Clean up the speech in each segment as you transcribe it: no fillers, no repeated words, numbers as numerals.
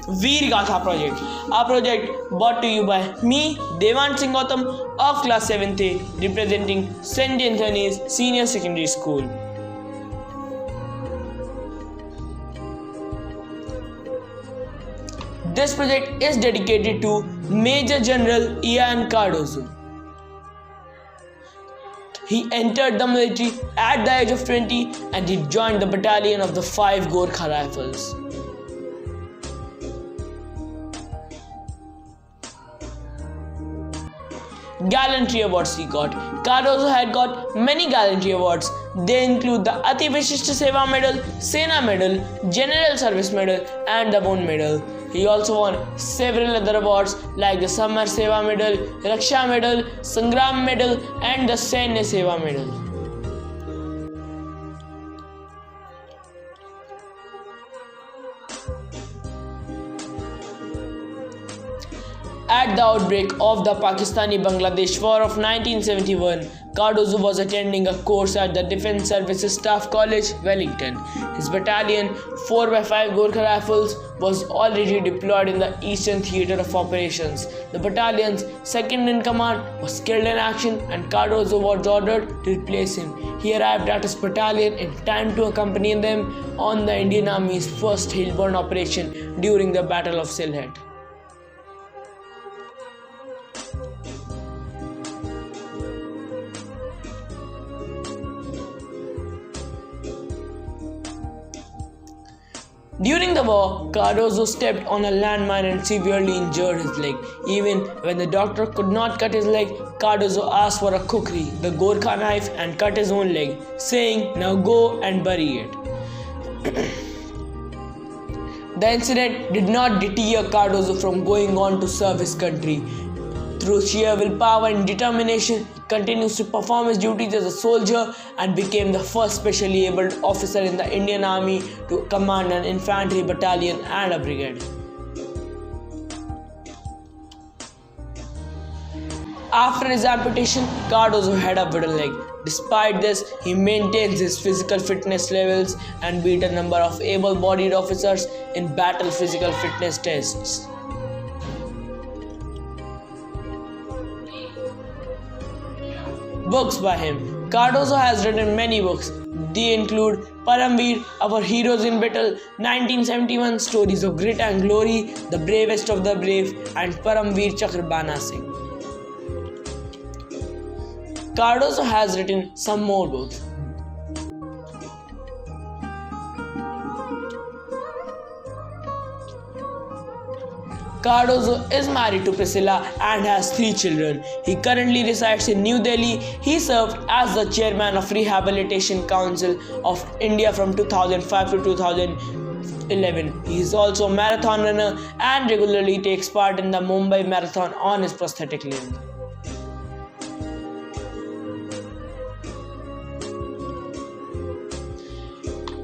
Veer Gatha Project, a project brought to you by me, Devant Singh Gautam of class 7th A, representing St. Anthony's Senior Secondary School. This project is dedicated to Major General Ian Cardozo. He entered the military at the age of 20 and he joined the battalion of the 5 Gorkha Rifles. Gallantry awards he got. Cardozo had got many gallantry awards. They include the Ati Vishishta Seva Medal, Sena Medal, General Service Medal and the Bone Medal. He also won several other awards like the Samar Seva Medal, Raksha Medal, Sangram Medal and the Sainya Seva Medal. At the outbreak of the Pakistani-Bangladesh War of 1971, Cardozo was attending a course at the Defence Services Staff College, Wellington. His battalion, 4x5 Gorkha Rifles, was already deployed in the Eastern Theatre of Operations. The battalion's second-in-command was killed in action and Cardozo was ordered to replace him. He arrived at his battalion in time to accompany them on the Indian Army's first Hillborn operation during the Battle of Sylhet. During the war, Cardozo stepped on a landmine and severely injured his leg. Even when the doctor could not cut his leg, Cardozo asked for a kukri, the Gorkha knife, and cut his own leg, saying, "Now go and bury it." The incident did not deter Cardozo from going on to serve his country. Through sheer willpower and determination, he continues to perform his duties as a soldier and became the first specially abled officer in the Indian Army to command an infantry battalion and a brigade. After his amputation, Cardozo had a wooden leg. Despite this, he maintains his physical fitness levels and beat a number of able-bodied officers in battle physical fitness tests. Books by him. Cardozo has written many books. They include Paramveer, Our Heroes in Battle, 1971, Stories of Grit and Glory, The Bravest of the Brave, and Paramveer Chakra Bana Singh. Cardozo has written some more books. Cardozo is married to Priscilla and has 3 children. He currently resides in New Delhi. He served as the chairman of Rehabilitation Council of India from 2005 to 2011. He is also a marathon runner and regularly takes part in the Mumbai Marathon on his prosthetic limb.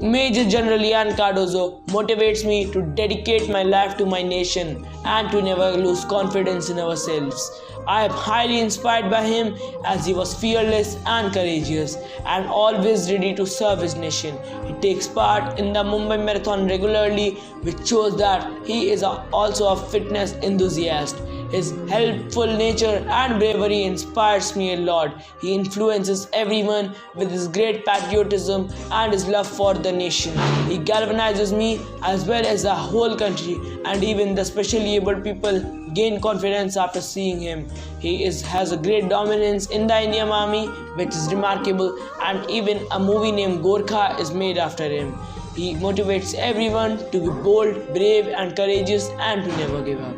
Major General Ian Cardozo motivates me to dedicate my life to my nation and to never lose confidence in ourselves. I am highly inspired by him as he was fearless and courageous and always ready to serve his nation. He takes part in the Mumbai Marathon regularly, which shows that he is also a fitness enthusiast. His helpful nature and bravery inspires me a lot. He influences everyone with his great patriotism and his love for the nation. He galvanizes me as well as the whole country, and even the specially abled people gain confidence after seeing him. He has a great dominance in the Indian Army, which is remarkable, and even a movie named Gorkha is made after him. He motivates everyone to be bold, brave and courageous and to never give up.